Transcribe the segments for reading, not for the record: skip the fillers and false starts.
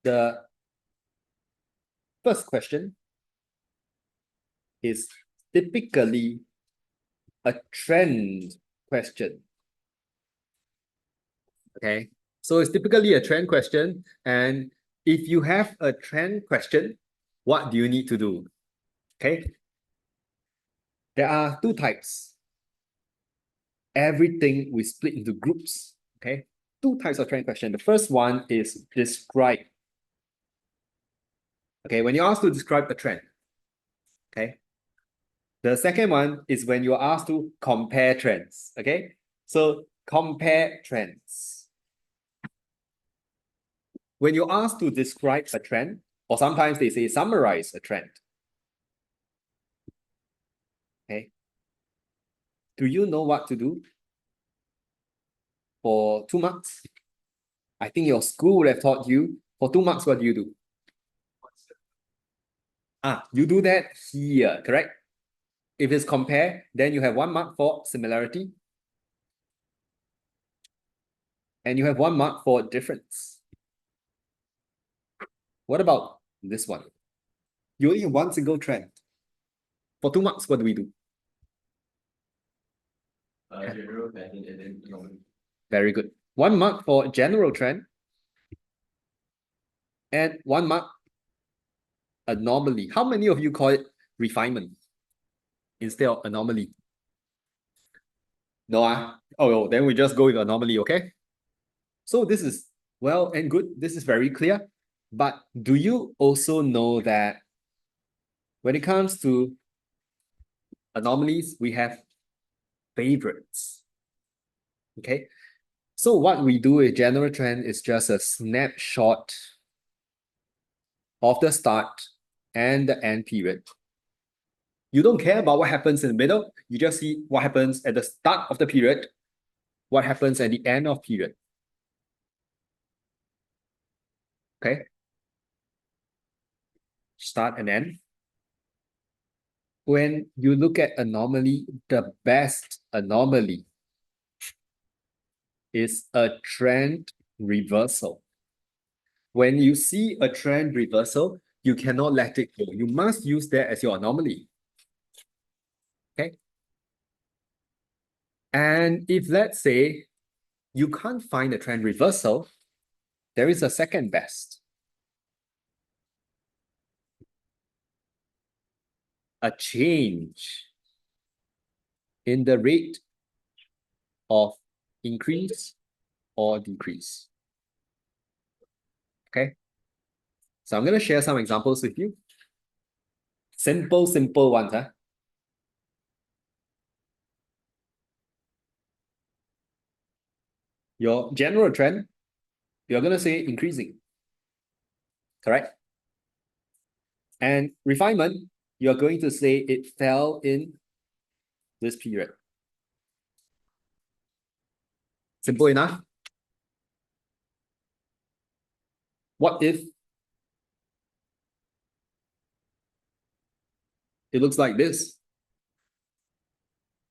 The first question is typically a trend question. Okay, so it's typically a trend question, and if you have a trend question, what do you need to do? Okay, there are two types. Everything we split into groups. Okay, two types of trend question. The first one is describe. Okay, when you're asked to describe a trend. Okay, the second one is when you're asked to compare trends. Okay, so compare trends. When you're asked to describe a trend, or sometimes they say summarize a trend. Okay, do you know what to do for 2 marks? I think your school would have taught you for 2 marks, what do you do? You do that here, correct? If it's compare, then you have 1 mark for similarity. And you have 1 mark for difference. What about this one? You only have one single trend. For 2 marks, what do we do? General trend and then anomaly. Very good. 1 mark for general trend. And 1 mark anomaly. How many of you call it refinement instead of anomaly? No, Oh, then we just go with anomaly, okay? So this is well and good. This is very clear. But do you also know that when it comes to anomalies, we have favorites? Okay. So what we do with general trend is just a snapshot of the start and the end period. You don't care about what happens in the middle. You just see what happens at the start of the period, what happens at the end of period. Okay. Start and end. When you look at anomaly, the best anomaly is a trend reversal. When you see a trend reversal, you cannot let it go. You must use that as your anomaly. Okay. And if let's say you can't find a trend reversal, there is a second best. A change in the rate of increase or decrease. Okay. So I'm going to share some examples with you. Simple ones, huh? Your general trend, you're going to say increasing. Correct? And refinement, you're going to say it fell in this period. Simple enough. What if it looks like this?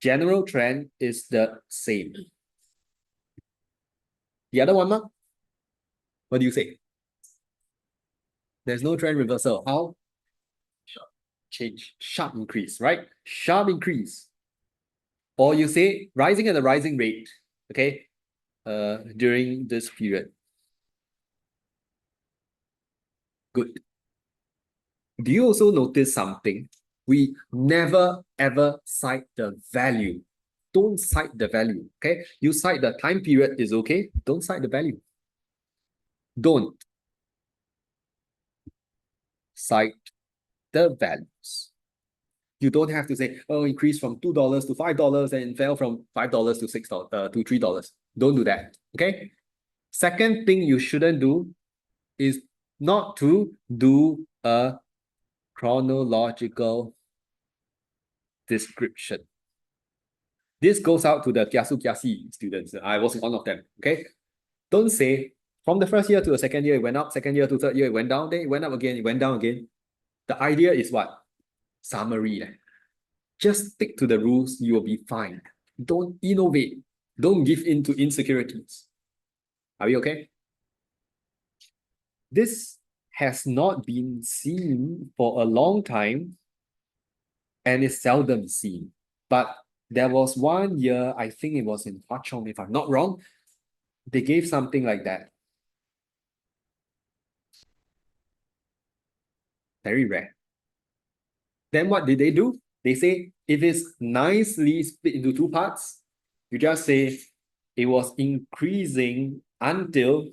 General trend is the same. The other one, Mark? What do you say? There's no trend reversal. How? Sharp. Change. Sharp increase, right? Sharp increase. Or you say rising at a rising rate, okay, during this period. Good. Do you also notice something? We never ever cite the value. Don't cite the value, okay? You cite the time period is okay. Don't cite the value. Don't cite the values. You don't have to say, oh, increased from $2 to $5 and fell from $5 to $6 to $3. Don't do that, okay? Second thing you shouldn't do is not to do a chronological description. This goes out to the kiasu kiasi students. I was one of them, okay? Don't say from the first year to the second year, it went up, second year to third year, it went down, then it went up again, it went down again. The idea is what? Summary. Just stick to the rules, you will be fine. Don't innovate. Don't give in to insecurities. Are we okay? This has not been seen for a long time and is seldom seen. But there was one year, I think it was in Hwa Chong, if I'm not wrong, they gave something like that. Very rare. Then what did they do? They say, if it's nicely split into two parts, you just say it was increasing until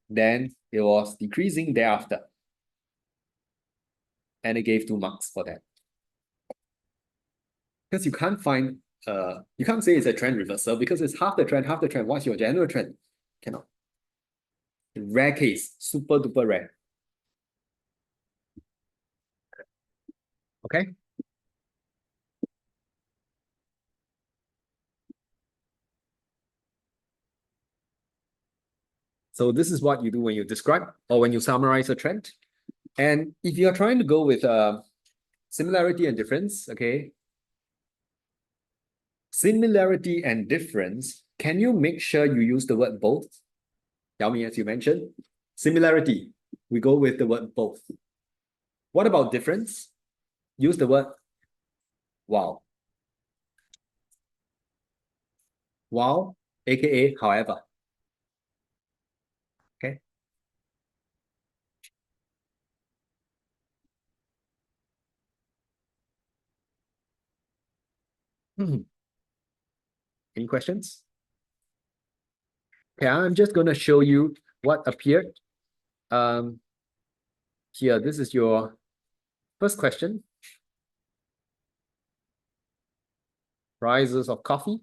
then it was decreasing thereafter. And they gave 2 marks for that. Because you can't find, you can't say it's a trend reversal because it's half the trend, half the trend. What's your general trend? Cannot. Rare case, super duper rare. Okay. So this is what you do when you describe or when you summarize a trend. And if you're trying to go with similarity and difference, okay. Similarity and difference, can you make sure you use the word both? Yao Mi, as you mentioned. Similarity, we go with the word both. What about difference? Use the word wow. Wow, aka however. Okay. Any questions? Okay, I'm just going to show you what appeared. Here, this is your first question. Prices of coffee.